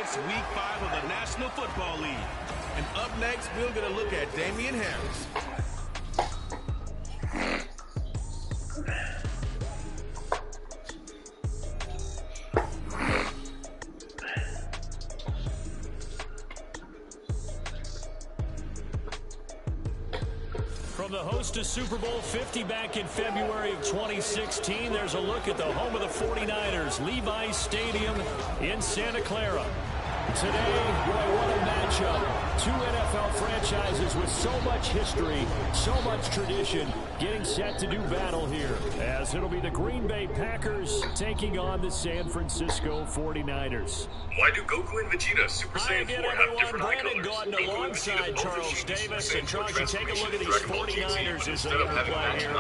It's Week 5 of the National Football League. And up next, we'll get a look at Damian Harris. From the host of Super Bowl 50 back in February of 2016, there's a look at the home of the 49ers, Levi's Stadium in Santa Clara. Today, boy, what a matchup. Two NFL franchises with so much history, so much tradition, getting set to do battle here, as it'll be the Green Bay Packers taking on the San Francisco 49ers. Why do Goku and Vegeta, Super Saiyan 4 have different eye colors? Brandon Gordon alongside Charles Davis. And Charles, you take a look at these 49ers as they play here.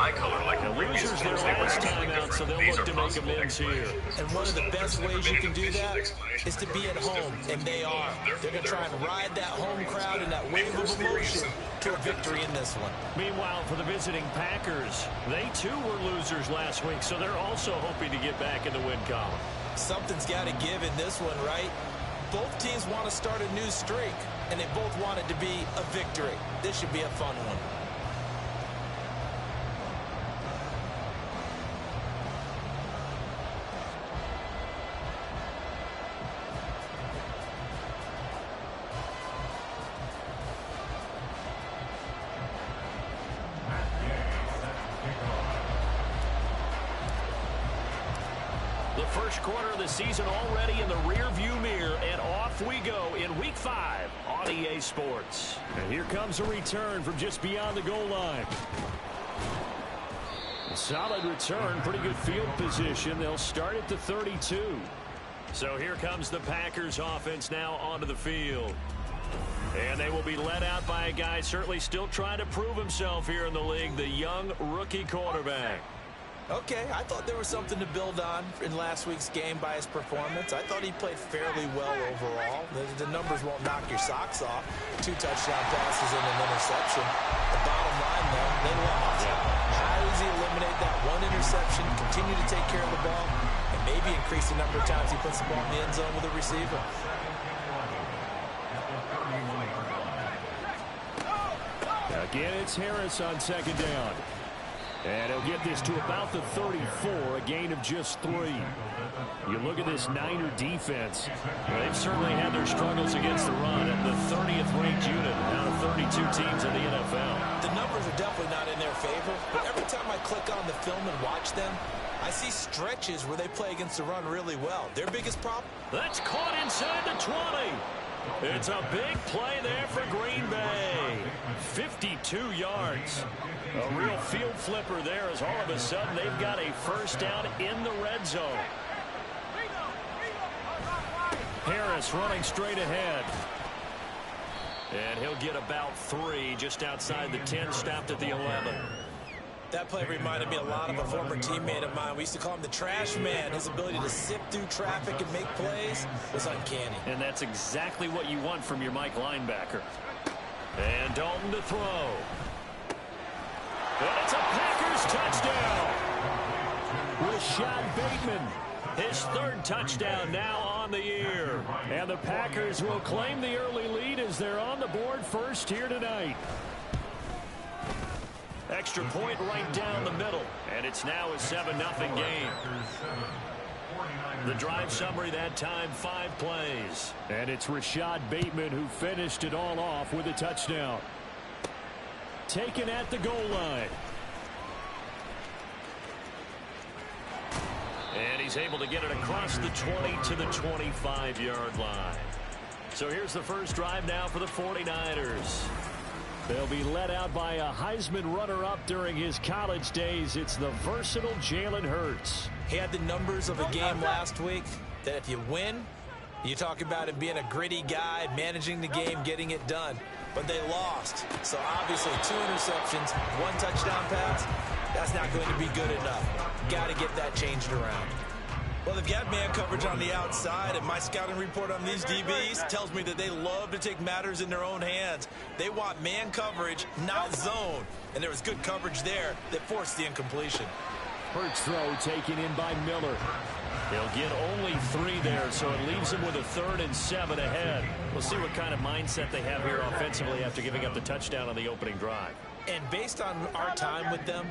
The losers their last time out, so they'll look to make amends here. And one of the best ways you can do that is to be at home, and they are. They're going to try and ride that home crowd and that wave of emotion to a victory in this one. Meanwhile, for the visiting Packers, they too were losers last week, so they're also hoping to get back in the win column. Something's got to give in this one, right? Both teams want to start a new streak, and they both want it to be a victory. This should be a fun one. First quarter of the season already in the rear-view mirror, and off we go in Week 5 on EA Sports. And here comes a return from just beyond the goal line. A solid return, pretty good field position. They'll start at the 32. So here comes the Packers offense now onto the field. And they will be led out by a guy certainly still trying to prove himself here in the league, the young rookie quarterback. Okay, I thought there was something to build on in last week's game by his performance. I thought he played fairly well overall. The numbers won't knock your socks off. 2 touchdown passes and an interception. The bottom line, though, they lost. How does he eliminate that one interception, continue to take care of the ball, and maybe increase the number of times he puts the ball in the end zone with a receiver? Again, it's Harris on second down. And he'll get this to about the 34, a gain of just 3. You look at this Niner defense. They've certainly had their struggles against the run at the 30th ranked unit out of 32 teams in the NFL. The numbers are definitely not in their favor, but every time I click on the film and watch them, I see stretches where they play against the run really well. Their biggest problem? That's caught inside the 20. It's a big play there for Green Bay. 52 yards. A real field flipper there as all of a sudden they've got a first down in the red zone. Harris running straight ahead. And he'll get about 3 just outside the 10, stopped at the 11. That play reminded me a lot of a former teammate of mine. We used to call him the trash man. His ability to sift through traffic and make plays was uncanny. And that's exactly what you want from your Mike linebacker. And Dalton to throw. And it's a Packers touchdown. Rashad Bateman, his 3rd touchdown now on the year. And the Packers will claim the early lead as they're on the board first here tonight. Extra point right down the middle. And it's now a 7-0 game. The drive summary that time, 5 plays. And it's Rashad Bateman who finished it all off with a touchdown. Taken at the goal line. And he's able to get it across the 20 to the 25-yard line. So here's the first drive now for the 49ers. They'll be led out by a Heisman runner-up during his college days. It's the versatile Jalen Hurts. He had the numbers of a game last week that if you win, you talk about him being a gritty guy, managing the game, getting it done. But they lost. So obviously 2 interceptions, 1 touchdown pass, that's not going to be good enough. Got to get that changed around. Well, they've got man coverage on the outside, and my scouting report on these DBs tells me that they love to take matters in their own hands. They want man coverage, not zone. And there was good coverage there that forced the incompletion. Hurts throw taken in by Miller. He'll get only 3 there, so it leaves him with a 3rd and 7 ahead. We'll see what kind of mindset they have here offensively after giving up the touchdown on the opening drive. And based on our time with them,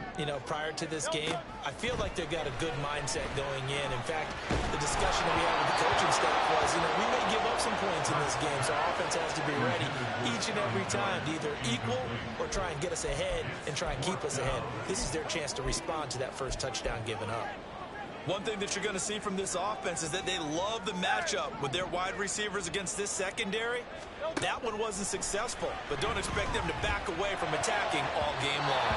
prior to this game, I feel like they've got a good mindset going in. In fact, the discussion that we had with the coaching staff was, we may give up some points in this game, so our offense has to be ready each and every time to either equal or try and get us ahead and try and keep us ahead. This is their chance to respond to that first touchdown given up. One thing that you're going to see from this offense is that they love the matchup with their wide receivers against this secondary. That one wasn't successful, but don't expect them to back away from attacking all game long.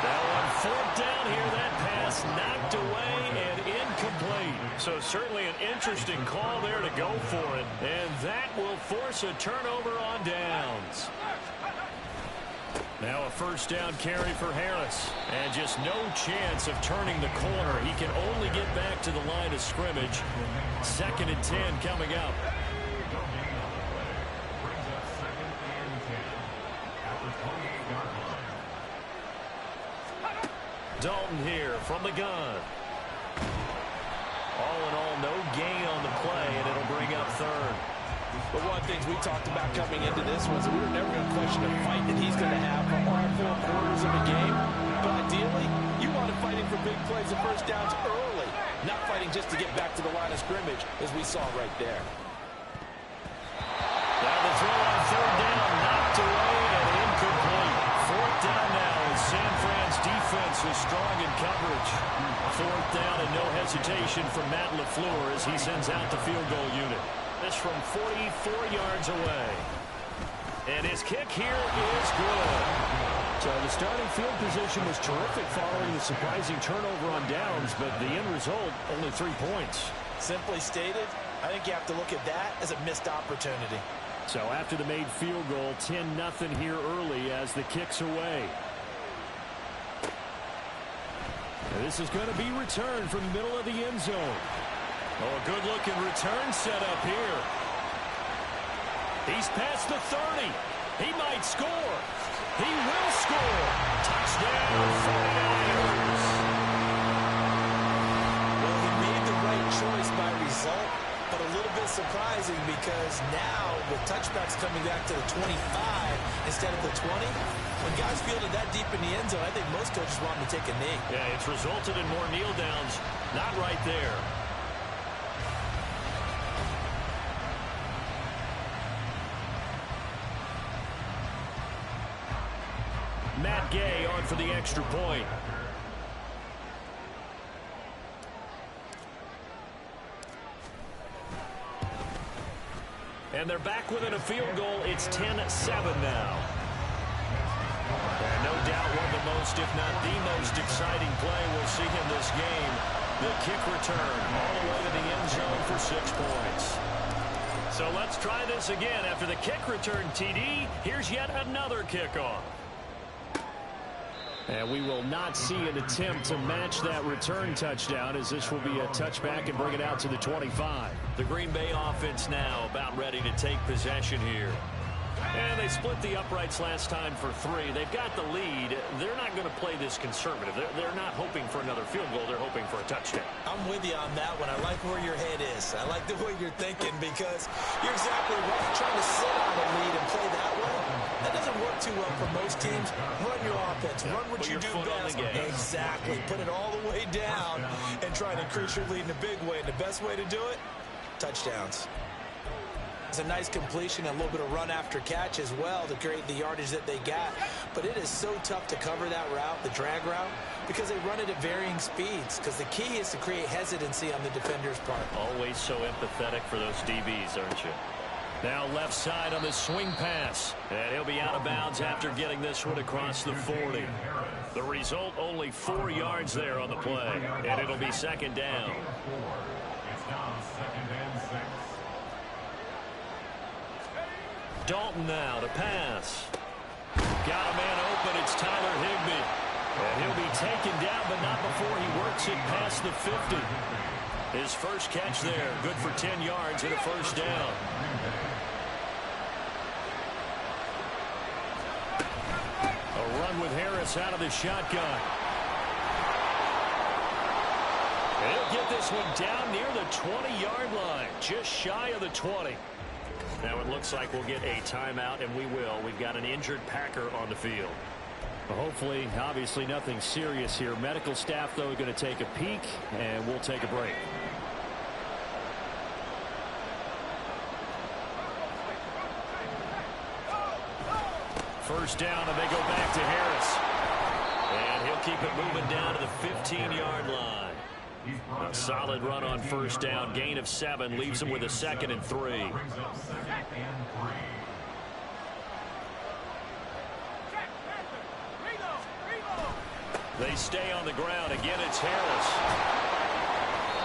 Now on 4th down here, that pass knocked away and incomplete. So certainly an interesting call there to go for it. And that will force a turnover on downs. Now a 1st down carry for Harris. And just no chance of turning the corner. He can only get back to the line of scrimmage. 2nd and 10 coming up. Dalton here from the gun. All in all, no gain on the play, and it'll bring up 3rd. But one of the things we talked about coming into this was we were never going to question the fight that he's going to have for all 4 quarters of the game. But ideally, you want him fighting for big plays and first downs early, not fighting just to get back to the line of scrimmage, as we saw right there. Now the throw on 3rd down, knocked away and incomplete. 4th down now as San Fran's defense is strong in coverage. 4th down and no hesitation from Matt LaFleur as he sends out the field goal unit. This from 44 yards away. And his kick here is good. So the starting field position was terrific following the surprising turnover on downs, but the end result, only 3 points. Simply stated, I think you have to look at that as a missed opportunity. So after the made field goal, 10-0 here early as the kick's away. And this is going to be returned from the middle of the end zone. Oh, a good-looking return set up here. He's past the 30. He might score. He will score. Touchdown, 49ers. Well, he made the right choice by result, but a little bit surprising because now with touchbacks coming back to the 25 instead of the 20, when guys fielded that deep in the end zone, I think most coaches want them to take a knee. Yeah, it's resulted in more kneel downs. Not right there. Matt Gay on for the extra point. And they're back within a field goal. It's 10-7 now. And no doubt one of the most, if not the most exciting play we'll see in this game. The kick return all the way to the end zone for 6 points. So let's try this again. After the kick return TD, here's yet another kickoff. And we will not see an attempt to match that return touchdown, as this will be a touchback and bring it out to the 25. The Green Bay offense now about ready to take possession here. And they split the uprights last time for 3. They've got the lead. They're not going to play this conservative. They're not hoping for another field goal. They're hoping for a touchdown. I'm with you on that one. I like where your head is. I like the way you're thinking because you're exactly right. Trying to sit on a lead and play that way, that doesn't work too well for most teams. Run your offense. Run what you do best. Exactly. Put it all the way down and try and increase your lead in a big way. And the best way to do it, touchdowns. It's a nice completion, a little bit of run after catch as well to create the yardage that they got. But it is so tough to cover that route, the drag route, because they run it at varying speeds. Because the key is to create hesitancy on the defender's part. Always so empathetic for those DBs, aren't you? Now left side on the swing pass. And he'll be out of bounds after getting this one across the 40. The result, only 4 yards there on the play. And it'll be 2nd down. Dalton now to pass. Got a man open. It's Tyler Higbee. And he'll be taken down, but not before he works it past the 50. His first catch there. Good for 10 yards and a first down. A run with Harris out of the shotgun. He'll get this one down near the 20-yard line, just shy of the 20. Now it looks like we'll get a timeout, and we will. We've got an injured Packer on the field. Well, hopefully, obviously nothing serious here. Medical staff, though, are going to take a peek, and we'll take a break. First down, and they go back to Harris. And he'll keep it moving down to the 15-yard line. A solid run on first down. Gain of 7 leaves him with a 2nd and 3. They stay on the ground. Again, it's Harris.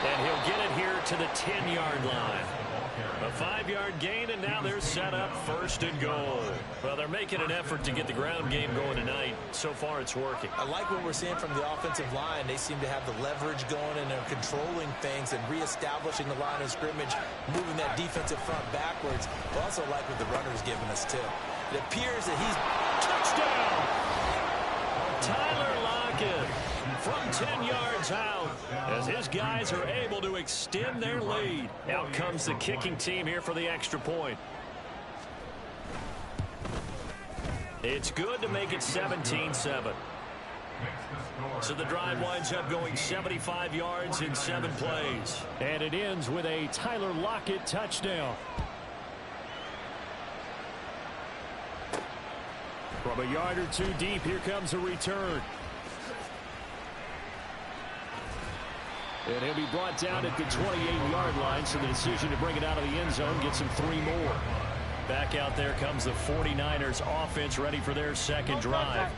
And he'll get it here to the 10-yard line. A 5-yard gain, and now they're set up 1st and goal. Well, they're making an effort to get the ground game going tonight. So far, it's working. I like what we're seeing from the offensive line. They seem to have the leverage going, and they're controlling things and reestablishing the line of scrimmage, moving that defensive front backwards. I also like what the runner's giving us, too. It appears that he's... Touchdown! Tyler Lockett from 10 yards out as his guys are able to extend their lead. Out comes the kicking team here for the extra point. It's good to make it 17-7. So the drive winds up going 75 yards in 7 plays. And it ends with a Tyler Lockett touchdown. From a yard or 2 deep, here comes a return. And he'll be brought down at the 28-yard line, so the decision to bring it out of the end zone gets him 3 more. Back out there comes the 49ers offense, ready for their second drive.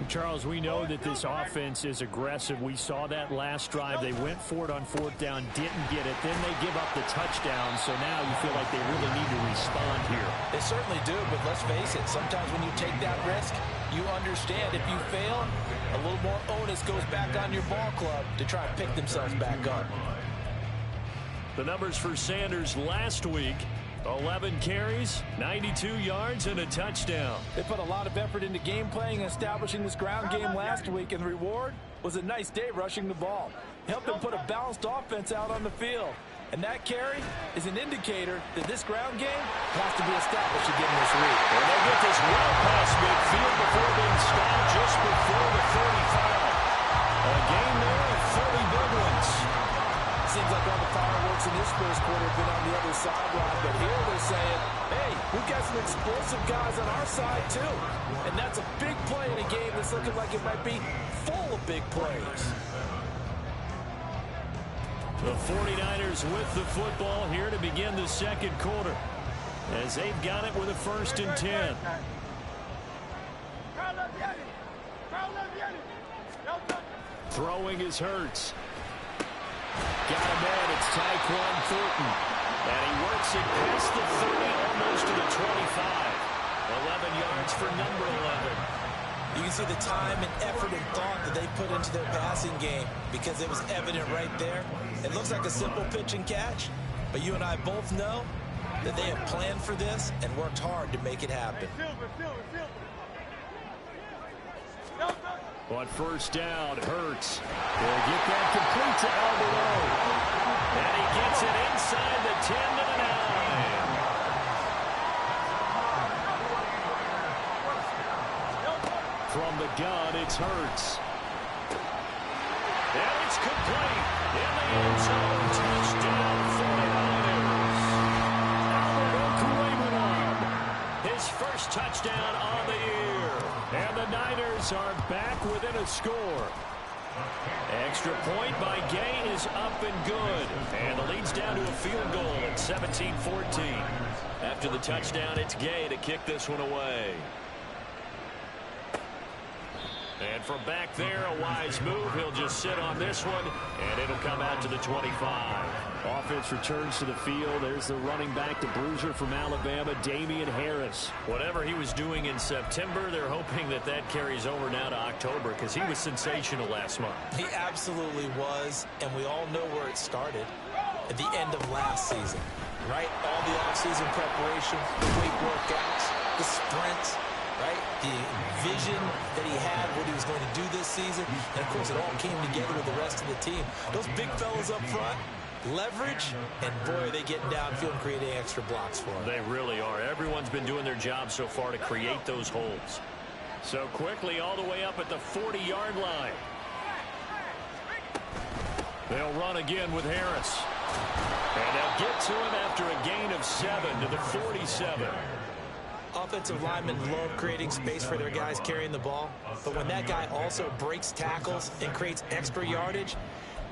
Charles, we know that this offense is aggressive. We saw that last drive. They went for it on 4th down, didn't get it. Then they give up the touchdown, so now you feel like they really need to respond here. They certainly do, but let's face it, sometimes when you take that risk, you understand if you fail, a little more onus goes back on your ball club to try and pick themselves back up. The numbers for Sanders last week: 11 carries, 92 yards, and a touchdown. They put a lot of effort into game playing and establishing this ground game last week, and the reward was a nice day rushing the ball. Helped them put a balanced offense out on the field. And that carry is an indicator that this ground game has to be established again this week. And they get this well past midfield before being stopped just before the 35. A game there of 30 big ones. Seems like all the fireworks in this first quarter have been on the other sideline, but here they're saying, hey, we've got some explosive guys on our side too. And that's a big play in a game that's looking like it might be full of big plays. The 49ers with the football here to begin the second quarter, as they've got it with a 1st and 10. Throwing is Hurts. Got him in. It's Tyquan Thornton. And he works it past the 30, almost to the 25. 11 yards for number 11. You can see the time and effort and thought that they put into their passing game because it was evident right there. It looks like a simple pitch and catch, but you and I both know that they have planned for this and worked hard to make it happen. On 1st down, Hurts will get that complete to Alvarado. And he gets it inside the 10 to the 9. From the gun, it's Hurts. And it's complete. In the end zone, touchdown 49ers. Alvarado, his first touchdown on the year. And the Niners are back within a score. Extra point by Gay is up and good. And the lead's down to a field goal at 17-14. After the touchdown, it's Gay to kick this one away. And from back there, a wise move. He'll just sit on this one, and it'll come out to the 25. Offense returns to the field. There's the running back, the bruiser from Alabama, Damian Harris. Whatever he was doing in September, they're hoping that that carries over now to October because he was sensational last month. He absolutely was, and we all know where it started at the end of last season, right? All the offseason preparation, the weight workouts, the sprints. right? The vision that he had, what he was going to do this season, and, of course, it all came together with the rest of the team. Those big fellas up front, leverage, and, boy, are they getting downfield and creating extra blocks for him. They really are. Everyone's been doing their job so far to create those holes. So quickly all the way up at the 40-yard line. They'll run again with Harris. And they'll get to him after a gain of 7 to the 47. Offensive linemen love creating space for their guys carrying the ball. But when that guy also breaks tackles and creates extra yardage,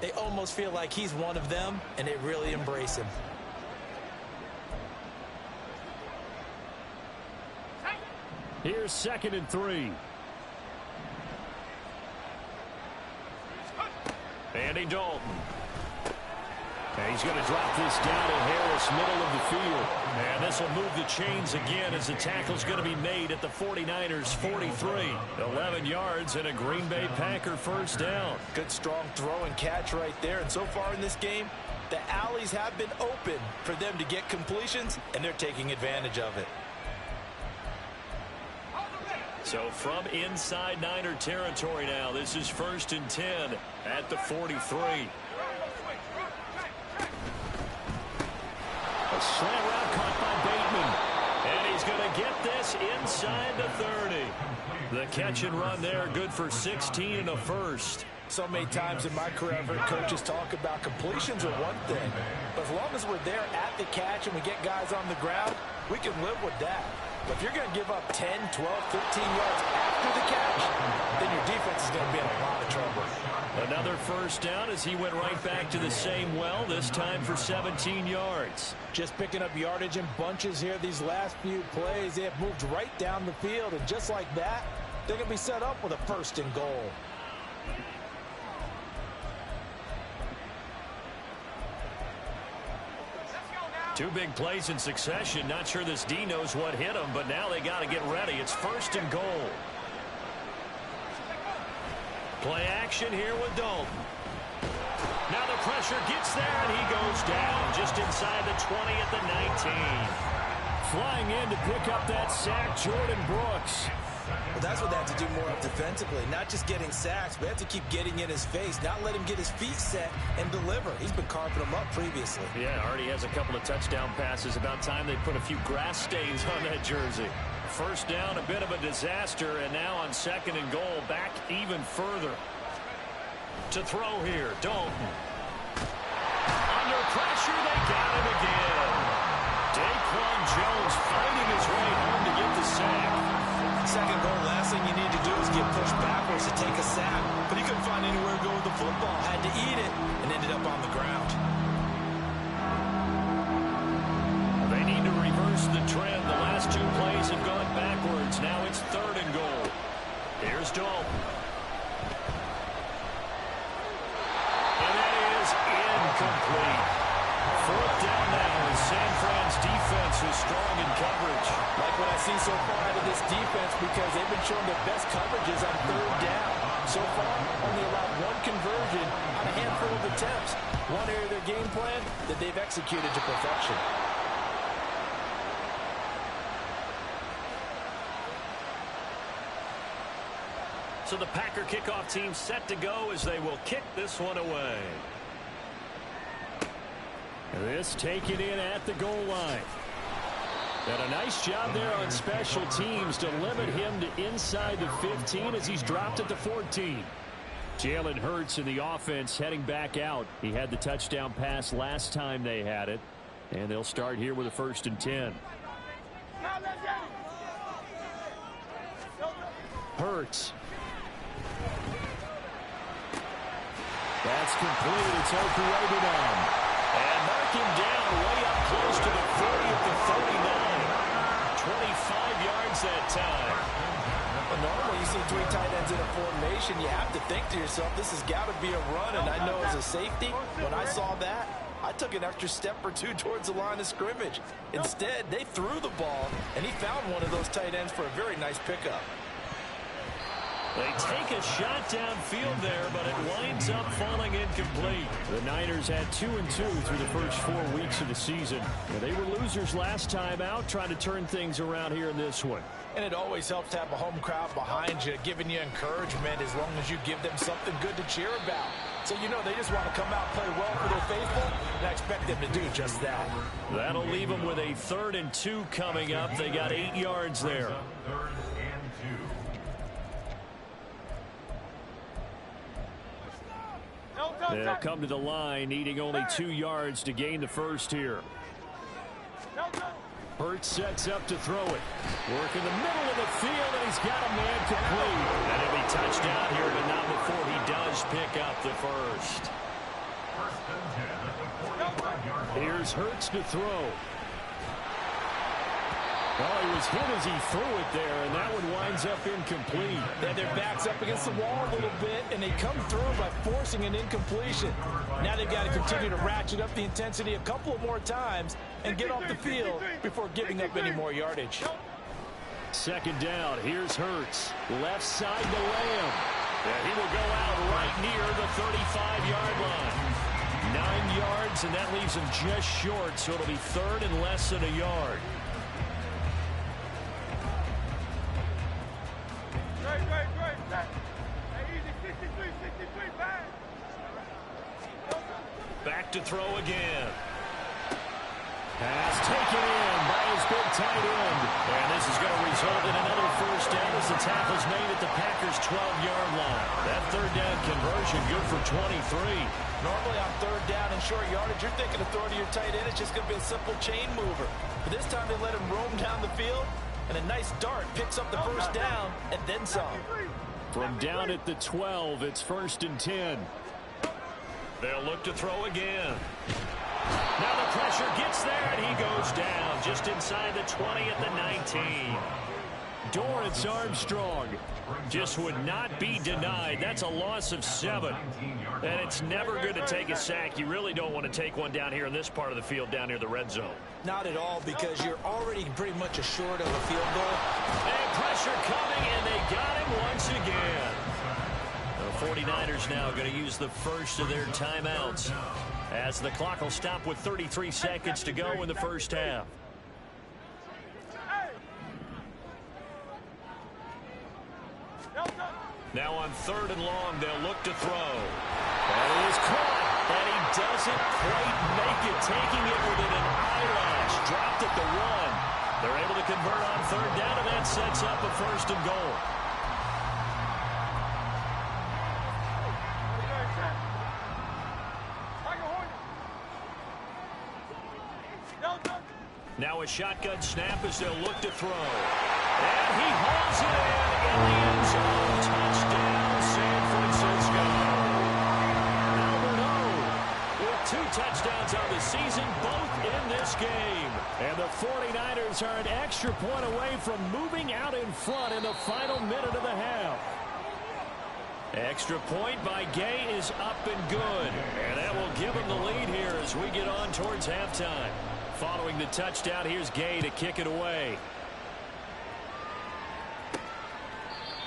they almost feel like he's one of them, and they really embrace him. Here's 2nd and 3. Andy Dalton. And he's going to drop this down to Harris, middle of the field. And this will move the chains again as the tackle's going to be made at the 49ers' 43. 11 yards and a Green Bay Packer first down. Good, strong throw and catch right there. And so far in this game, the alleys have been open for them to get completions, and they're taking advantage of it. So from inside Niner territory now, this is 1st and 10 at the 43. A slant route caught by Bateman. And he's going to get this inside the 30. The catch and run there, good for 16 and a first. So many times in my career, I've heard coaches talk about completions are one thing. But as long as we're there at the catch and we get guys on the ground, we can live with that. But if you're going to give up 10, 12, 15 yards after the catch, then your defense is going to be in a lot of trouble. Another first down as he went right back to the same well, this time for 17 yards. Just picking up yardage in bunches here these last few plays. They have moved right down the field, and just like that, they're going to be set up with a 1st and goal. Two big plays in succession. Not sure this D knows what hit him, but now they got to get ready. It's 1st and goal. Play action here with Dalton. Now the pressure gets there, and he goes down just inside the 20 at the 19. Flying in to pick up that sack, Jordan Brooks. Well, that's what they have to do more of defensively. Not just getting sacks, but they have to keep getting in his face, not let him get his feet set and deliver. He's been carving them up previously. Yeah, already has a couple of touchdown passes. About time they put a few grass stains on that jersey. First down, a bit of a disaster, and now on 2nd and goal, back even further. To throw here, Dalton. Under pressure, they got him again. Daquan Jones fighting his way home to get the sack. 2nd goal, last thing you need to do is get pushed backwards to take a sack. But he couldn't find anywhere to go with the football. Had to eat it and ended up on the ground. They need to reverse the trend. The last 2 plays have gone backwards. Now it's 3rd and goal. Here's Dalton. And that is incomplete. 4th down now as San Fran's defense is strong in coverage. Like what I see so far out of this defense, because they've been showing their best coverages on 3rd down. So far, only allowed 1 conversion on a handful of attempts. One area of their game plan that they've executed to perfection. So the Packer kickoff team set to go as they will kick this one away. This taken in at the goal line. And a nice job there on special teams to limit him to inside the 15 as he's dropped at the 14. Jalen Hurts in the offense heading back out. He had the touchdown pass last time they had it. And they'll start here with a 1st and 10. Hurts. That's complete. It's Okuegbunam. And mark him down way up close to the 40 at the 39. 25 yards that time. But normally you see 3 tight ends in a formation, you have to think to yourself, this has got to be a run. And I know as a safety, when I saw that, I took an extra step or 2 towards the line of scrimmage. Instead, they threw the ball, and he found one of those tight ends for a very nice pickup. They take a shot downfield there, but it winds up falling incomplete. The Niners had 2-2 through the first 4 weeks of the season. They were losers last time out, trying to turn things around here in this one. And it always helps to have a home crowd behind you, giving you encouragement as long as you give them something good to cheer about. So you know they just want to come out and play well for their faithful, and I expect them to do just that. That'll leave them with a 3rd and 2 coming up. They got 8 yards there. They'll come to the line, needing only 2 yards to gain the first here. Hurts sets up to throw it. Work in the middle of the field, and he's got a man complete. And he'll be touchdown here, but not before he does pick up the first. Here's Hurts to throw. Oh, he was hit as he threw it there, and that one winds up incomplete. And their back's up against the wall a little bit, and they come through by forcing an incompletion. Now they've got to continue to ratchet up the intensity a couple of more times and get off the field before giving up any more yardage. 2nd down. Here's Hurts. Left side to Lamb. And he will go out right near the 35-yard line. 9 yards, and that leaves him just short, so it'll be 3rd and less than a yard. Back to throw again. Pass taken in by his big tight end. And this is going to result in another first down as the tackle's made at the Packers' 12-yard line. That 3rd down conversion good for 23. Normally on 3rd down and short yardage, you're thinking of throwing to your tight end. It's just going to be a simple chain mover. But this time they let him roam down the field, and a nice dart picks up the first down and then some. From down at the 12, it's 1st and 10. They'll look to throw again. Now the pressure gets there, and he goes down just inside the 20 at the 19. Dorrance Armstrong just would not be denied. That's a loss of 7. And it's never good to take a sack. You really don't want to take one down here in this part of the field down near the red zone. Not at all, because you're already pretty much assured of a field goal. And pressure coming, and they got him once again. The 49ers now going to use the first of their timeouts, as the clock will stop with 33 seconds to go in the first half. Now on 3rd and long, they'll look to throw. And it is caught, and he doesn't quite make it, taking it within an eyelash. Dropped at the 1. They're able to convert on 3rd down, and that sets up a 1st and goal. Now a shotgun snap as they'll look to throw. And he hauls it in the end zone. Touchdown, San Francisco. Albert O with 2 touchdowns on the season, both in this game. And the 49ers are an extra point away from moving out in front in the final minute of the half. Extra point by Gay is up and good. And that will give him the lead here as we get on towards halftime. Following the touchdown, here's Gay to kick it away.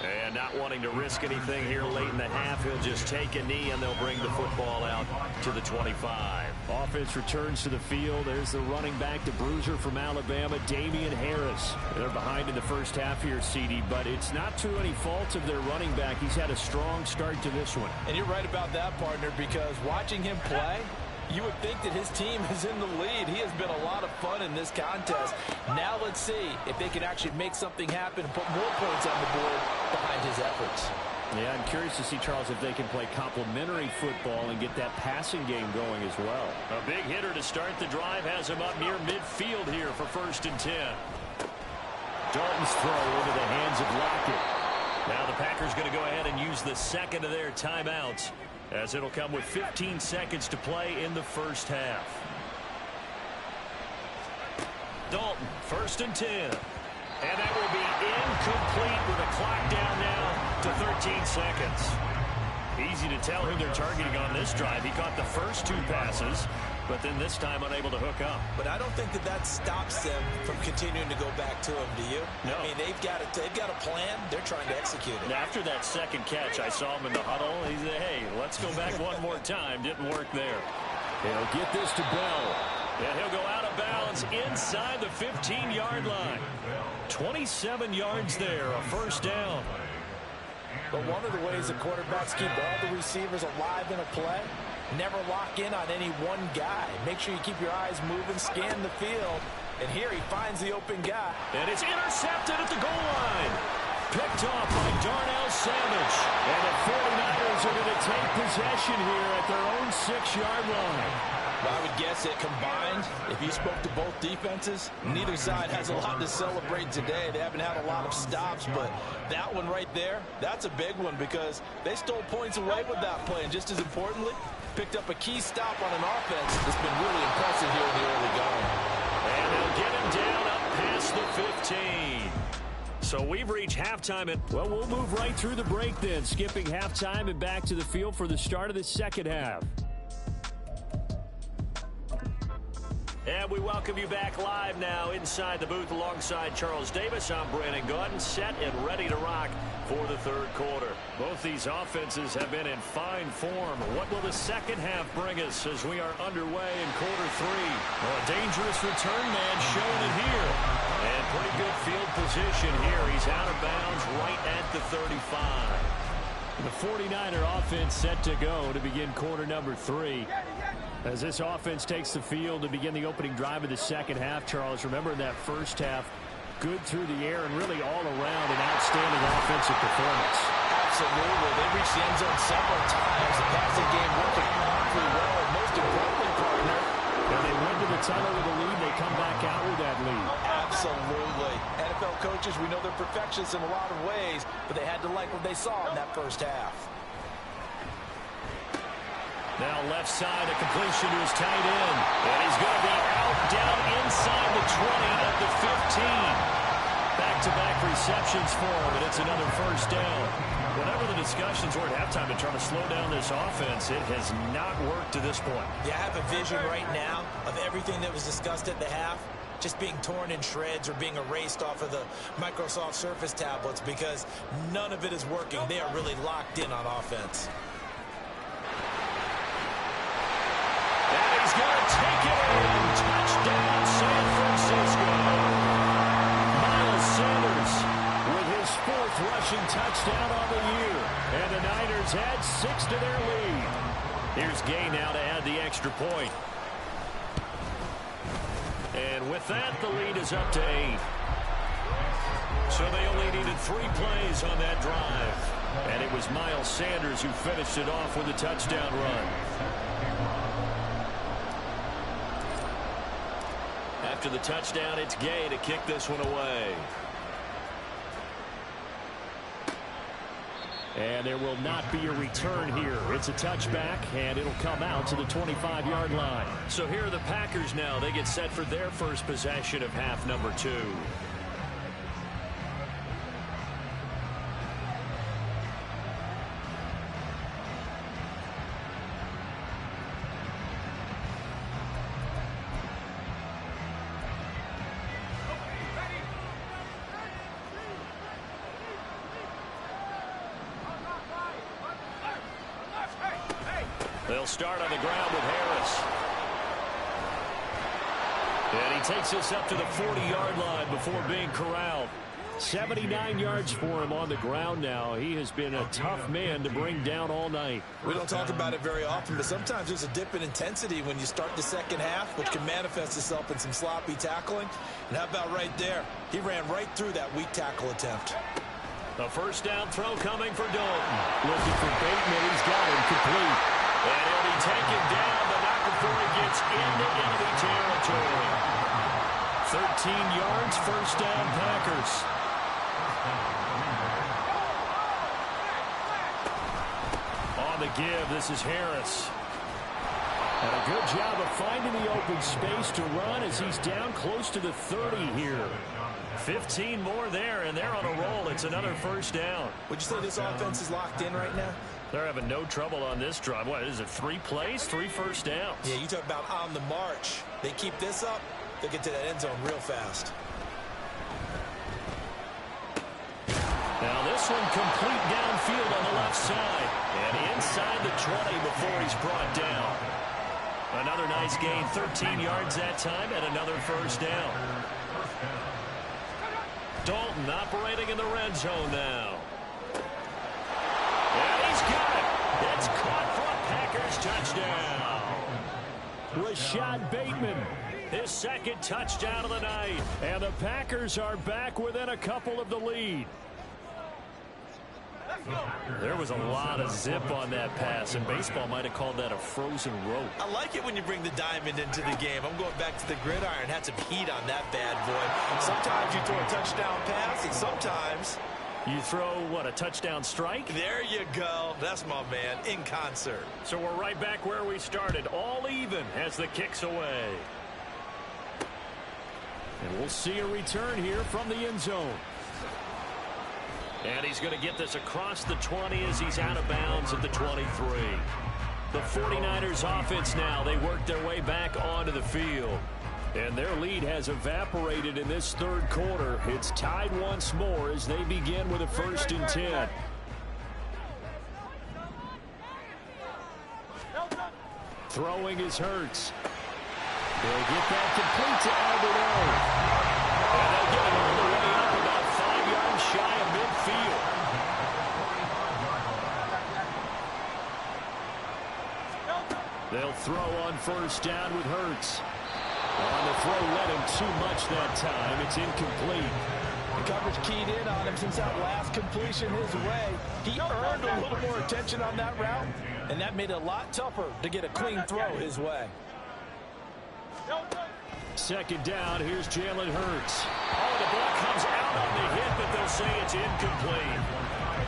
And not wanting to risk anything here late in the half, he'll just take a knee, and they'll bring the football out to the 25. Offense returns to the field. There's the running back, the bruiser from Alabama, Damian Harris. They're behind in the first half here, CD, but it's not to any fault of their running back. He's had a strong start to this one. And you're right about that, partner, because watching him play, you would think that his team is in the lead. He has been a lot of fun in this contest. Now let's see if they can actually make something happen and put more points on the board behind his efforts. Yeah, I'm curious to see, Charles, if they can play complementary football and get that passing game going as well. A big hitter to start the drive has him up near midfield here for 1st and 10. Dalton's throw into the hands of Lockett. Now the Packers going to go ahead and use the 2nd of their timeouts, as it'll come with 15 seconds to play in the first half. Dalton, 1st and 10. And that will be incomplete with a clock down now to 13 seconds. Easy to tell who they're targeting on this drive. He caught the first 2 passes, but then this time unable to hook up. But I don't think that stops them from continuing to go back to him, do you? No. I mean, they've got a plan. They're trying to execute it. And after that second catch, I saw him in the huddle. He said, hey, let's go back one more time. Didn't work there. They'll get this to Bell. And he'll go out of bounds inside the 15-yard line. 27 yards there, a first down. But one of the ways the quarterbacks keep all the receivers alive in a play, never lock in on any one guy. Make sure you keep your eyes moving, scan the field. And here he finds the open guy. And it's intercepted at the goal line. Picked off by Darnell Savage. And the 49ers are going to take possession here at their own 6-yard line. Well, I would guess that combined, if you spoke to both defenses, neither side has a lot to celebrate today. They haven't had a lot of stops, but that one right there, that's a big one because they stole points away with that play. And just as importantly, picked up a key stop on an offense that's been really impressive here in the early going. And they'll get him down up past the 15. So we've reached halftime. And, well, we'll move right through the break then, skipping halftime and back to the field for the start of the second half. And we welcome you back live now inside the booth alongside Charles Davis. I'm Brandon Gaudin, set and ready to rock for the third quarter. Both these offenses have been in fine form. What will the second half bring us as we are underway in quarter three? Well, a dangerous return man showing it here. And pretty good field position here. He's out of bounds right at the 35. The 49er offense set to go to begin quarter number 3. As this offense takes the field to begin the opening drive of the second half, Charles, remember in that first half, good through the air and really all around an outstanding offensive performance. Absolutely. They reached the end zone several times. The passing game working powerfully well. And most importantly, partner, when they went to the tunnel with a lead, they come back out with that lead. Absolutely. NFL coaches, we know they're perfectionists in a lot of ways, but they had to like what they saw in that first half. Now left side, a completion to his tight end. And he's going to be out down inside the 20 at the 15. Back-to-back receptions for him, and it's another first down. Whenever the discussions were at halftime to try to slow down this offense, it has not worked to this point. Yeah, I have a vision right now of everything that was discussed at the half just being torn in shreds or being erased off of the Microsoft Surface tablets because none of it is working. They are really locked in on offense. And he's going to take it in. Touchdown, San Francisco. Miles Sanders with his 4th rushing touchdown on the year. And the Niners add 6 to their lead. Here's Gay now to add the extra point. And with that, the lead is up to 8. So they only needed 3 plays on that drive. And it was Miles Sanders who finished it off with a touchdown run. After the touchdown, it's Gay to kick this one away. And there will not be a return here. It's a touchback, and it'll come out to the 25-yard line. So here are the Packers now. They get set for their first possession of half number 2. They'll start on the ground with Harris. And he takes us up to the 40-yard line before being corralled. 79 yards for him on the ground now. He has been a tough man to bring down all night. We don't talk about it very often, but sometimes there's a dip in intensity when you start the second half, which can manifest itself in some sloppy tackling. And how about right there? He ran right through that weak tackle attempt. A first down throw coming for Dalton. Looking for Bateman. He's got him complete. And he'll be taken down, but not before he gets into enemy territory. 13 yards, first down, Packers. On the give, this is Harris. And a good job of finding the open space to run as he's down close to the 30 here. 15 more there, and they're on a roll. It's another first down. Would you say this offense is locked in right now? They're having no trouble on this drive. What is it, 3 plays, 3 first downs? Yeah, you talk about on the march. They keep this up, they'll get to that end zone real fast. Now this one complete downfield on the left side. And inside the 20 before he's brought down. Another nice gain, 13 yards that time, and another first down. Dalton operating in the red zone now. And he's got it. It's caught for a Packers touchdown. Rashad Bateman, his second touchdown of the night. And the Packers are back within a couple of the lead. There was a lot of zip on that pass, and baseball might have called that a frozen rope. I like it when you bring the diamond into the game. I'm going back to the gridiron. Had some heat on that bad boy. Sometimes you throw a touchdown pass, and sometimes you throw, what, a touchdown strike? There you go. That's my man, in concert. So we're right back where we started, all even as the kick's away. And we'll see a return here from the end zone. And he's going to get this across the 20 as he's out of bounds at the 23. The 49ers offense now, they work their way back onto the field. And their lead has evaporated in this third quarter. It's tied once more as they begin with a 1st and 10. Throwing is Hurts. They'll get that complete to Albert. And they'll get it all the way up about 5 yards shy of midfield. They'll throw on 1st down with Hurts. On the throw led him too much that time. It's incomplete. The coverage keyed in on him since that last completion his way. He earned a little more attention on that route, and that made it a lot tougher to get a clean throw his way. 2nd down, here's Jalen Hurts. Oh, the ball comes out on the hit, but they'll say it's incomplete.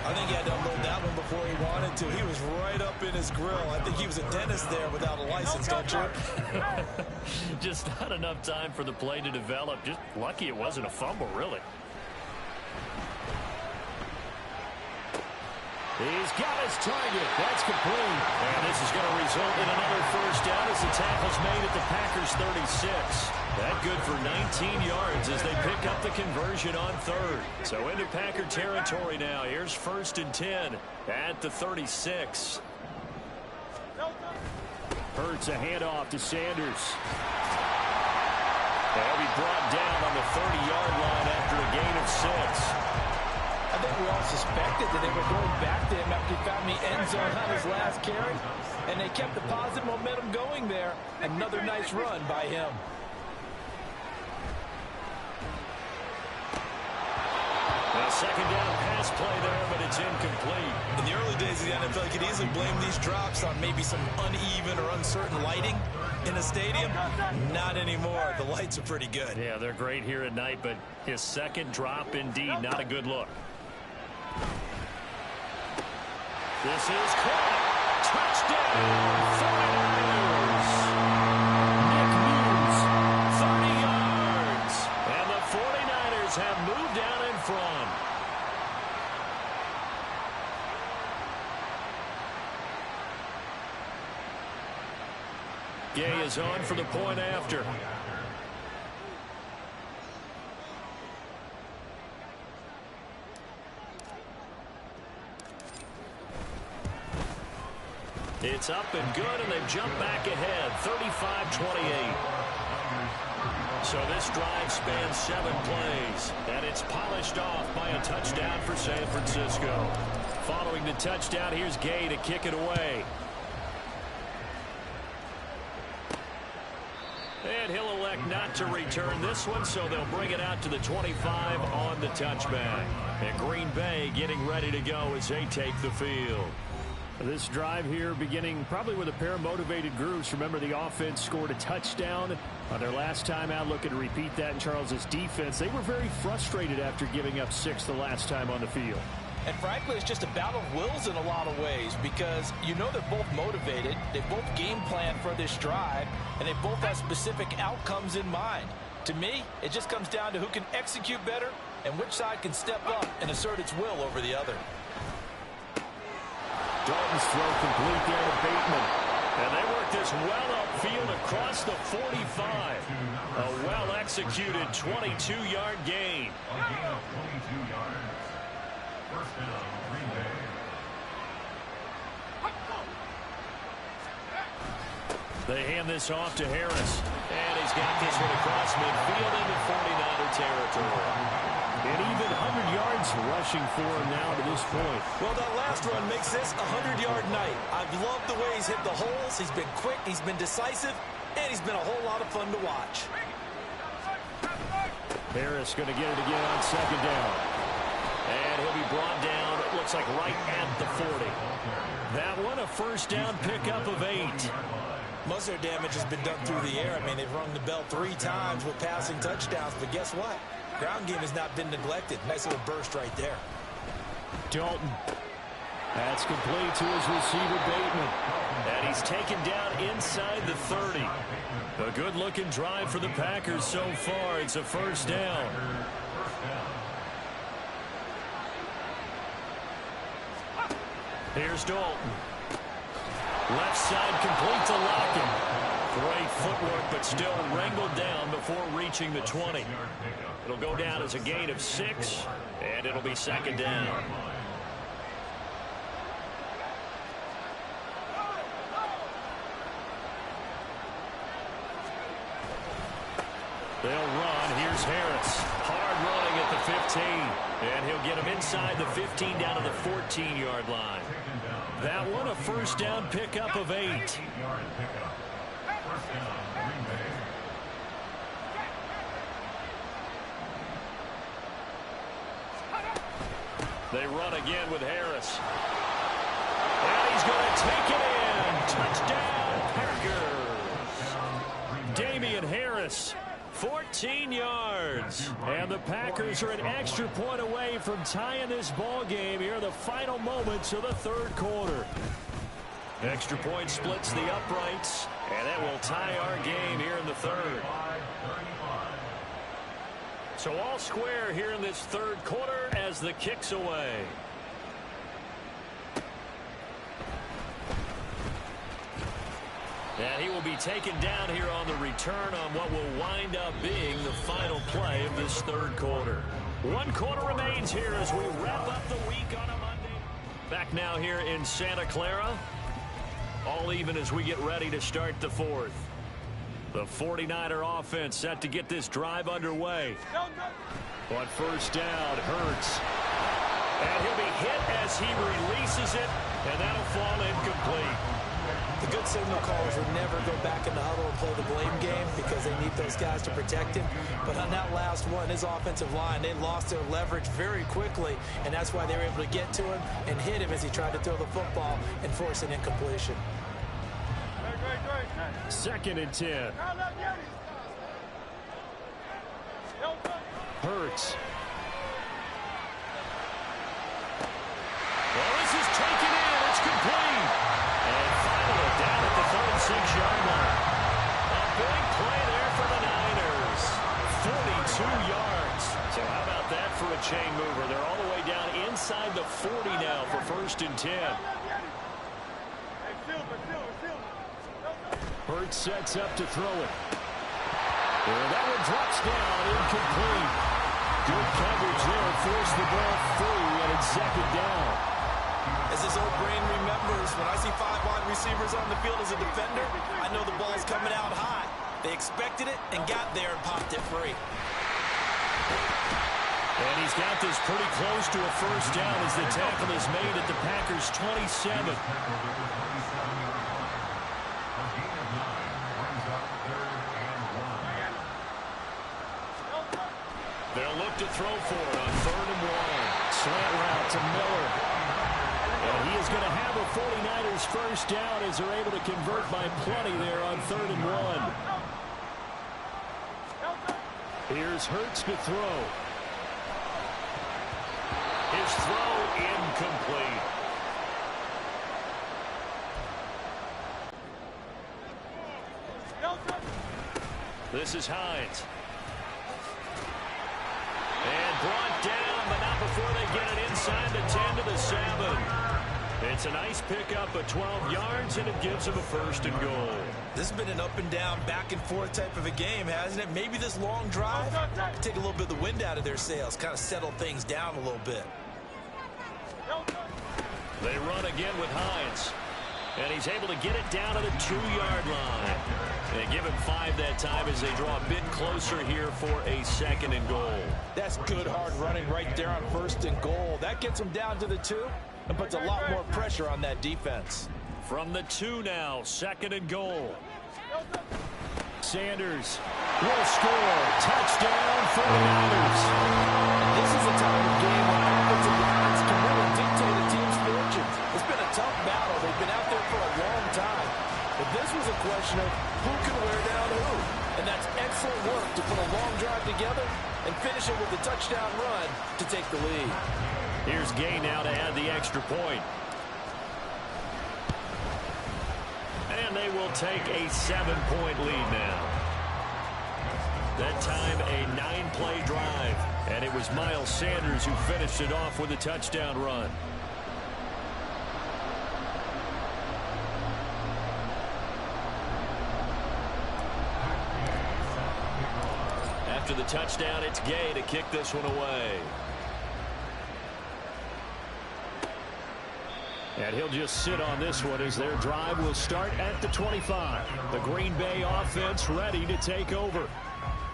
I think he had to unload that one before he wanted to. He was right up in his grill. I think he was a dentist there without a license, don't you? Just not enough time for the play to develop. Just lucky it wasn't a fumble, really. He's got his target. That's complete. And this is going to result in another 1st down as the tackle's made at the Packers 36. That good for 19 yards as they pick up the conversion on 3rd. So into Packer territory now. Here's 1st and 10 at the 36. Hurts a handoff to Sanders. They'll be brought down on the 30-yard line after a gain of 6. I think we all suspected that they were going back to him after he found the end zone on his last carry, and they kept the positive momentum going there. Another nice run by him. A 2nd down pass play there, but it's incomplete. In the early days of the NFL, you could easily blame these drops on maybe some uneven or uncertain lighting in a stadium. Not anymore. The lights are pretty good. Yeah, they're great here at night, but his 2nd drop, indeed, not a good look. This is caught. Touchdown, 49ers. Nick Muse, 30 yards. And the 49ers have moved down in front. Gay is on for the point after. It's up and good, and they've jumped back ahead, 35-28. So this drive spans 7 plays, and it's polished off by a touchdown for San Francisco. Following the touchdown, here's Gay to kick it away. And he'll elect not to return this one, so they'll bring it out to the 25 on the touchback. And Green Bay getting ready to go as they take the field. This drive here beginning probably with a pair of motivated groups. Remember, the offense scored a touchdown on their last time out. Looking to repeat that in Charles's defense. They were very frustrated after giving up 6 the last time on the field. And frankly, it's just a battle of wills in a lot of ways, because you know they're both motivated, they both game plan for this drive, and they both have specific outcomes in mind. To me, it just comes down to who can execute better and which side can step up and assert its will over the other. Dalton's throw complete there to Bateman. And they work this well upfield across the 45. A well-executed 22-yard gain. They hand this off to Harris. And he's got this one across midfield into 49er territory. An even 100 yards rushing for him now to this point. Well, that last run makes this a 100-yard night. I've loved the way he's hit the holes. He's been quick, he's been decisive, and he's been a whole lot of fun to watch. Harris going to get it again on second down. And he'll be brought down, it looks like right at the 40. That one, a first down pickup of 8. Most of their damage has been done through the air. I mean, they've rung the bell 3 times with passing touchdowns, but guess what? Ground game has not been neglected. Nice little burst right there. Dalton. That's complete to his receiver, Bateman. And he's taken down inside the 30. A good-looking drive for the Packers so far. It's a first down. Here's Dalton. Left side complete to Lockett. Great footwork, but still wrangled down before reaching the 20. It'll go down as a gain of 6, and it'll be second down. They'll run. Here's Harris. Hard running at the 15. And he'll get him inside the 15 down to the 14-yard line. That one, a first down pickup of 8. They run again with Harris. And he's going to take it in. Touchdown, Packers. Damian Harris, 14 yards. And the Packers are an extra point away from tying this ball game here in the final moments of the third quarter. Extra point splits the uprights, and that will tie our game here in the third. So all square here in this third quarter as the kick's away. And he will be taken down here on the return on what will wind up being the final play of this third quarter. 1 quarter remains here as we wrap up the week on a Monday. Back now here in Santa Clara. All even as we get ready to start the fourth. The 49er offense set to get this drive underway. On first down, Hurts. And he'll be hit as he releases it, and that'll fall incomplete. The good signal callers would never go back in the huddle and play the blame game because they need those guys to protect him. But on that last one, his offensive line, they lost their leverage very quickly, and that's why they were able to get to him and hit him as he tried to throw the football and force an incompletion. 2nd and 10. Hurts. Well, this is taken in. It's complete. And finally down at the 36-yard line. A big play there for the Niners. 42 yards. So how about that for a chain mover? They're all the way down inside the 40 now for 1st and 10. Hurts sets up to throw it. And that one drops down, incomplete. Good coverage there, forced the ball free, and it's 2nd down. As his old brain remembers, when I see 5 wide receivers on the field as a defender, I know the ball's coming out high. They expected it and got there and popped it free. And he's got this pretty close to a first down as the tackle is made at the Packers' 27. They'll look to throw for it on 3rd and 1. Slant route to Miller. And he is going to have a 49ers first down as they're able to convert by plenty there on 3rd and 1. Here's Hurts to throw. His throw incomplete. This is Hines. And brought down, but not before they get it inside the 10 to the 7. It's a nice pickup of 12 yards, and it gives them a 1st and goal. This has been an up and down, back and forth type of a game, hasn't it? Maybe this long drive could take a little bit of the wind out of their sails, kind of settle things down a little bit. They run again with Hines. And he's able to get it down to the 2-yard line. They give him 5 that time as they draw a bit closer here for a 2nd and goal. That's good hard running right there on 1st and goal. That gets him down to the 2 and puts a lot more pressure on that defense. From the 2 now, 2nd and goal. Sanders will score. Touchdown, 49ers. This is a type of game when offensive lines can really dictate a team's fortunes. It's been a tough battle. They've been out there for a long time. But this was a question of who can wear down who. And that's excellent work to put a long drive together and finish it with a touchdown run to take the lead. Here's Gay now to add the extra point. And they will take a 7-point lead now. That time a 9-play drive. And it was Miles Sanders who finished it off with a touchdown run. After the touchdown, it's Gay to kick this one away. And he'll just sit on this one as their drive will start at the 25. The Green Bay offense ready to take over.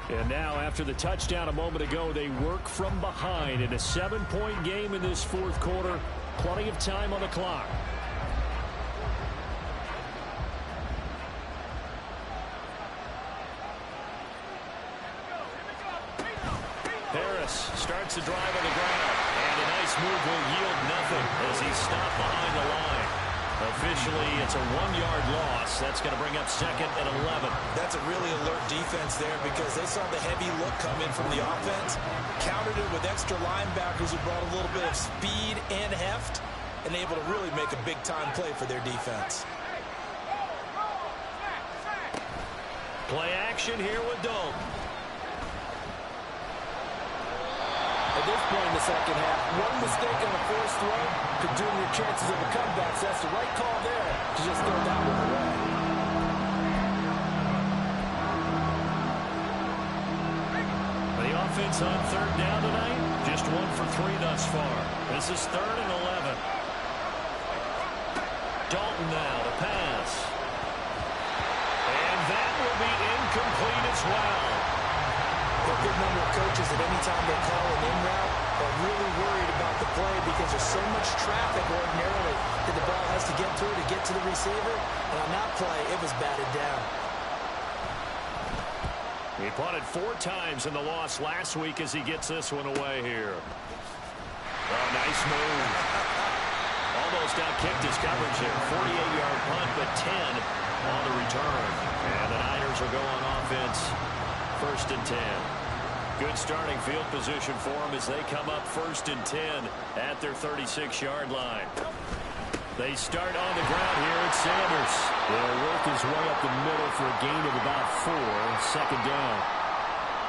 And now after the touchdown a moment ago, they work from behind in a 7-point game in this 4th quarter. Plenty of time on the clock. Harris starts the drive on the ground. And a nice move will yield nothing as he's stopped behind the line. Officially, it's a 1-yard loss. That's going to bring up 2nd and 11. That's a really alert defense there because they saw the heavy look come in from the offense, countered it with extra linebackers who brought a little bit of speed and heft, and able to really make a big-time play for their defense. Play action here with Dalton. At this point in the 2nd half, one mistake on a forced throw could doom your chances of a comeback. So that's the right call there to just throw that one away. The offense on 3rd down tonight, just 1 for 3 thus far. This is 3rd and 11. Dalton now to pass. And that will be incomplete as well. A good number of coaches at any time they call an in route are really worried about the play because there's so much traffic ordinarily that the ball has to get through to get to the receiver. And on that play, it was batted down. He punted 4 times in the loss last week as he gets this one away here. Oh, nice move. Almost out-kicked his coverage there. 48-yard punt, but 10 on the return. And the Niners will go on offense. 1st and 10. Good starting field position for them as they come up 1st and 10 at their 36-yard line. They start on the ground here at Sanders. They'll work his way up the middle for a gain of about 4. 2nd down.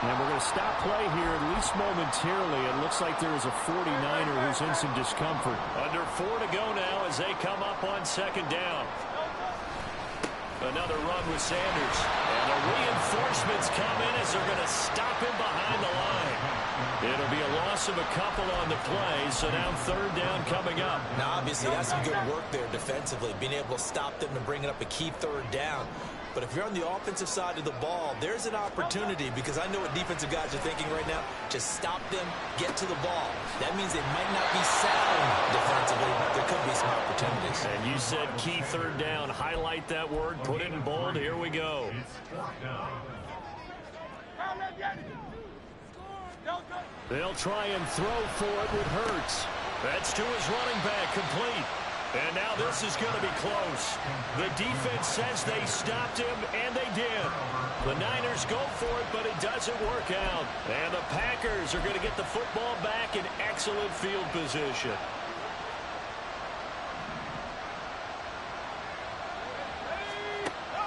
And we're going to stop play here at least momentarily. It looks like there is a 49er who's in some discomfort. Under 4 to go now as they come up on 2nd down. Another run with Sanders. And the reinforcements come in as they're going to stop him behind the line. It'll be a loss of a couple on the play, so now 3rd down coming up. Now, obviously, that's some good work there defensively, being able to stop them and bringing up a key 3rd down. But if you're on the offensive side of the ball, there's an opportunity because I know what defensive guys are thinking right now. Just stop them, get to the ball. That means they might not be sound defensively, but there could be some opportunities. And you said key 3rd down. Highlight that word, put it in bold. Here we go. They'll try and throw for it with Hurts. That's to his running back, complete. And now this is going to be close. The defense says they stopped him, and they did. The Niners go for it, but it doesn't work out. And the Packers are going to get the football back in excellent field position.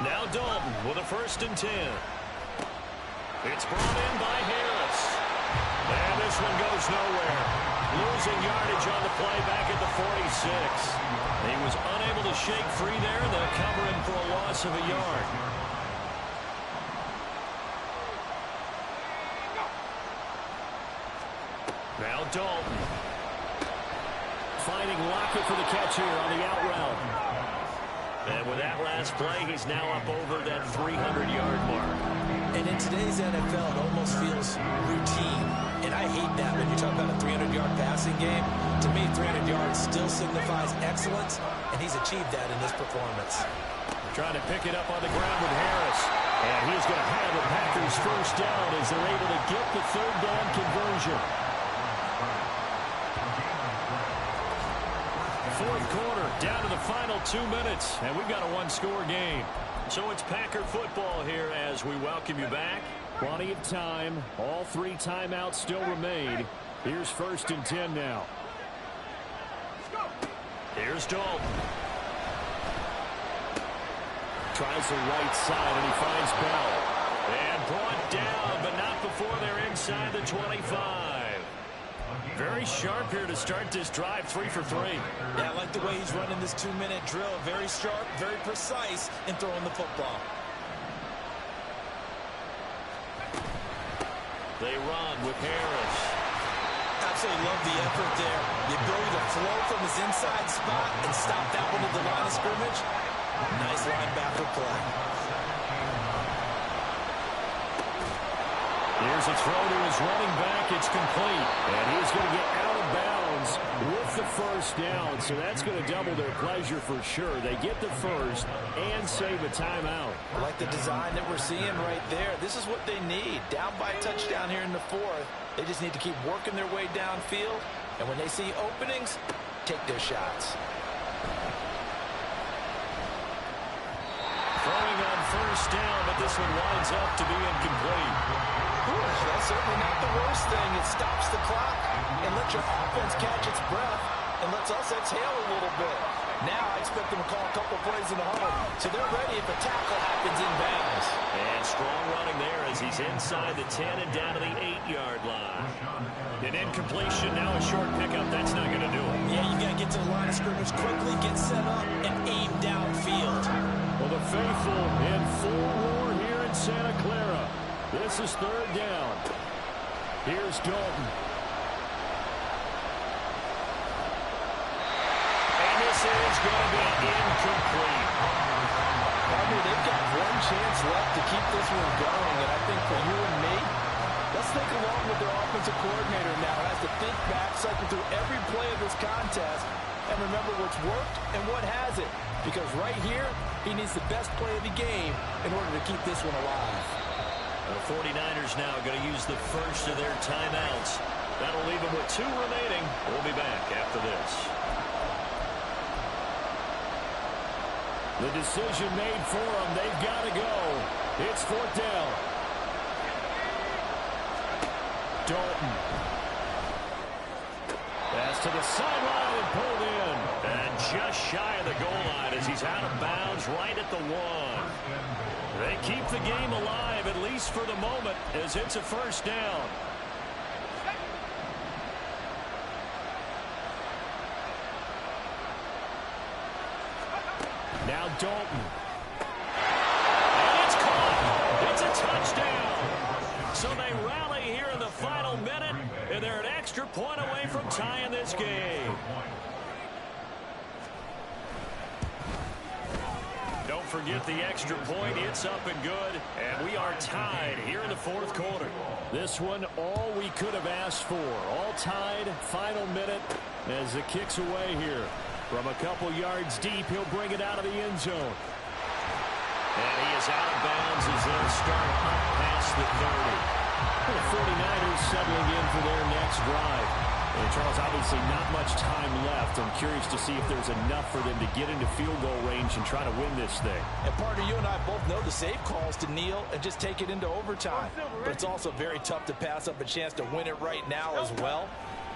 Now Dalton with a 1st and 10. It's brought in by Harris. And this one goes nowhere. Losing yardage on the play back at the 46. He was unable to shake free there. They'll cover him for a loss of a yard. Now Dalton. Finding Lockett for the catch here on the out route. And with that last play, he's now up over that 300-yard mark. And in today's NFL, it almost feels routine. And I hate that when you talk about a 300-yard passing game. To me, 300 yards still signifies excellence, and he's achieved that in this performance. Trying to pick it up on the ground with Harris. And he's going to have the Packers first down as they're able to get the third down conversion. Fourth quarter, down to the final 2 minutes, and we've got a one-score game. So it's Packer football here as we welcome you back. Plenty of time. All 3 timeouts still remain. Here's 1st and 10 now. Here's Dalton. Tries the right side, and he finds Bell. And brought down, but not before they're inside the 25. Very sharp here to start this drive, 3 for 3. Yeah, I like the way he's running this 2-minute drill. Very sharp, very precise in throwing the football. They run with Harris. Absolutely love the effort there. The ability to flow from his inside spot and stop that one at the line of scrimmage. Nice linebacker play. Here's a throw to his running back. It's complete. And he's going to get out of bounds with the first down. So that's going to double their pleasure for sure. They get the first and save a timeout. I like the design that we're seeing right there. This is what they need. Down by a touchdown here in the 4th. They just need to keep working their way downfield. And when they see openings, take their shots. Throwing on first down, but this one winds up to be incomplete. That's certainly not the worst thing. It stops the clock and lets your offense catch its breath and lets us exhale a little bit. Now I expect them to call a couple plays in the huddle, so they're ready if a tackle happens in bounds. And strong running there as he's inside the 10 and down to the 8-yard line. An incompletion, now a short pickup. That's not going to do it. Yeah, you got to get to the line of scrimmage quickly, get set up, and aim downfield. Well, the faithful in full roar here in Santa Clara. This is 3rd down. Here's Dalton. And this is going to be incomplete. I mean, they've got one chance left to keep this one going, and I think for you and me, let's think along with their offensive coordinator now has to think back, cycle through every play of this contest, and remember what's worked and what hasn't. Because right here, he needs the best play of the game in order to keep this one alive. The 49ers now going to use the first of their timeouts. That'll leave them with 2 remaining. We'll be back after this. The decision made for them. They've got to go. It's 4th down. Dalton. Pass to the sideline and pulled in. And just shy of the goal line as he's out of bounds right at the 1. They keep the game alive, at least for the moment, as it's a first down. Now Dalton. And it's caught. It's a touchdown. So they rally here in the final minute, and they're an extra point away from tying this game. Don't forget the extra point. It's up and good, and we are tied here in the 4th quarter. This one, all we could have asked for. All tied, final minute, as it kicks away here. From a couple yards deep, he'll bring it out of the end zone. And he is out of bounds as they'll start up past the 30. The 49ers settling in for their next drive. And Charles, obviously not much time left. I'm curious to see if there's enough for them to get into field goal range and try to win this thing. And partner, you and I both know the safe calls to kneel and just take it into overtime. But it's also very tough to pass up a chance to win it right now as well.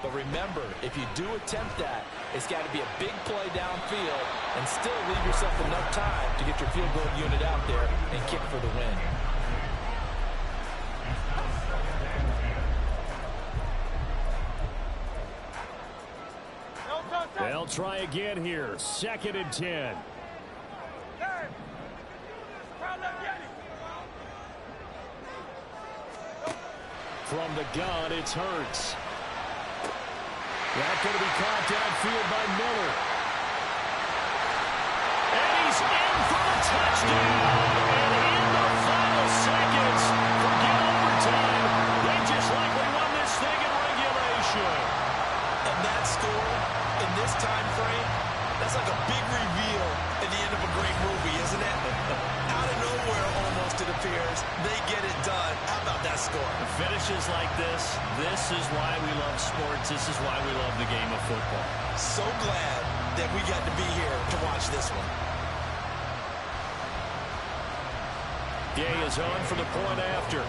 But remember, if you do attempt that, it's got to be a big play downfield and still leave yourself enough time to get your field goal unit out there and kick for the win. They'll try again here. 2nd and 10. From the gun, it's Hurts. That's going to be caught downfield by Miller. And he He's in for the touchdown. And in the final seconds, forget overtime. They just likely won this thing in regulation. And that score in this time frame, that's like a big reveal at the end of a great movie, isn't it? Out of nowhere, almost, it appears. They get it done. How about that score? Finishes like this is why we love sports. This is why we love the game of football. So glad that we got to be here to watch this one. Gay is on for the point after.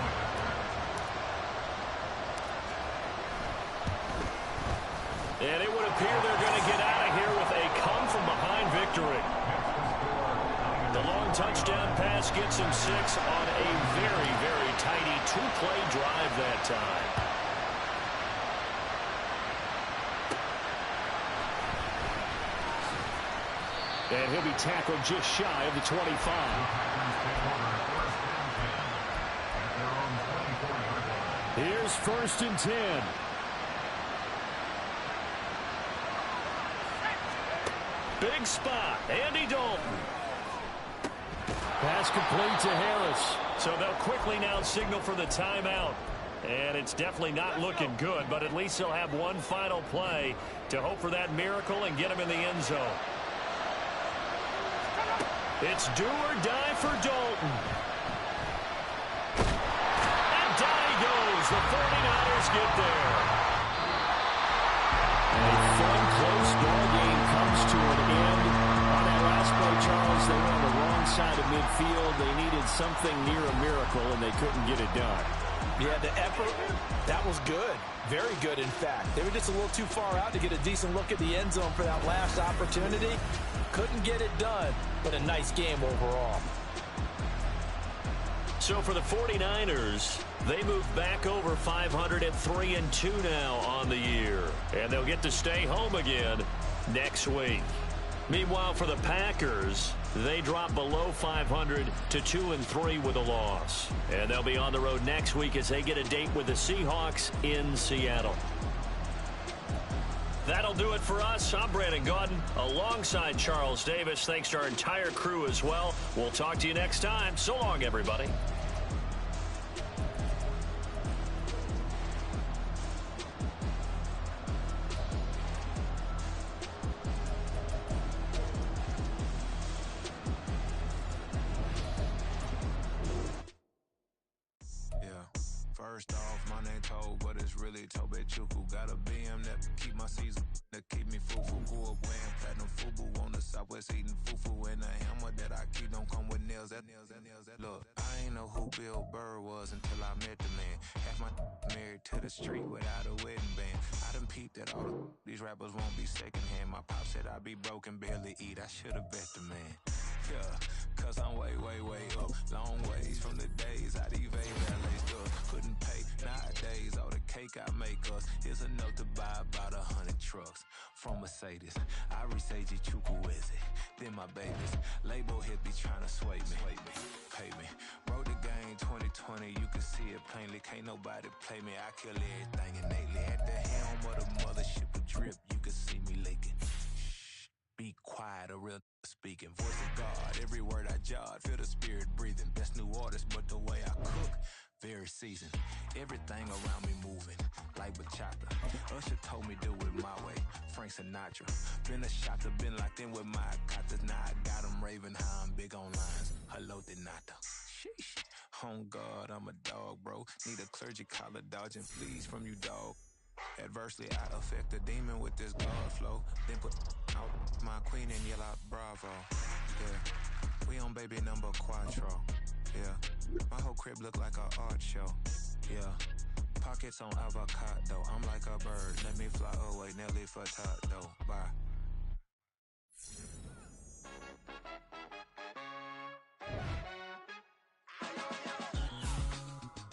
And it would appear they're going to get out of here with a come-from-behind victory. The long touchdown pass gets him 6 on a very, very tidy two-play drive that time. And he'll be tackled just shy of the 25. Here's 1st and 10. Big spot, Andy Dalton. Pass complete to Harris. So they'll quickly now signal for the timeout. And it's definitely not looking good, but at least they'll have one final play to hope for that miracle and get him in the end zone. It's do or die for Dalton. And down he goes. The 49ers get there. A fun, close ball game comes to an end. On that last play, Charles, they were on the wrong side of midfield. They needed something near a miracle, and they couldn't get it done. Yeah, the effort, that was good. Very good, in fact. They were just a little too far out to get a decent look at the end zone for that last opportunity. Couldn't get it done, but a nice game overall. So for the 49ers, they move back over 500 at 3-2 now on the year. And they'll get to stay home again next week. Meanwhile, for the Packers, they drop below 500 to 2-3 with a loss. And they'll be on the road next week as they get a date with the Seahawks in Seattle. That'll do it for us. I'm Brandon Gaudin alongside Charles Davis. Thanks to our entire crew as well. We'll talk to you next time. So long, everybody. First off, my name Toe, but it's really Tobe Chuku. Got a BM that keep my season, that keep me fufu. Grew up wearing platinum fubu on the Southwest eating fufu. And the hammer that I keep don't come with nails. That look, I ain't know who Bill Burr was until I met the man. Half my married to the street without a wedding band. I done peeped that all these rappers won't be secondhand. My pop said I'd be broken, barely eat. I should've bet the man. Yeah, cause I'm way, way, way up. Long ways from the days I evade valet stuff. Couldn't pay nowadays. All the cake I make us is enough to buy about 100 trucks from Mercedes. I resage Chukwueze, then my babies. Label hit be trying to sway me, pay me. Wrote the game 2020, you can see it plainly. Can't nobody play me. I kill everything innately. At the helm of the mothership of drip, you can see me leaking. Be quiet, a real speaking. Voice of God, every word I jot. Feel the spirit breathing. Best new artist, but the way I cook, very seasoned. Everything around me moving, like bachata. Usher told me do it my way. Frank Sinatra. Been a shotter, been locked in with my cotters. Now I got them raving how I'm big on lines. Hello, Denata. Sheesh. On God, I'm a dog, bro. Need a clergy collar dodging fleas from you, dog. Adversely, I affect a demon with this God flow. Then put out my queen and yell out bravo. Yeah, we on baby number quattro. Yeah, my whole crib look like an art show. Yeah, pockets on avocado. I'm like a bird. Let me fly away, Nelly Furtado. Bye.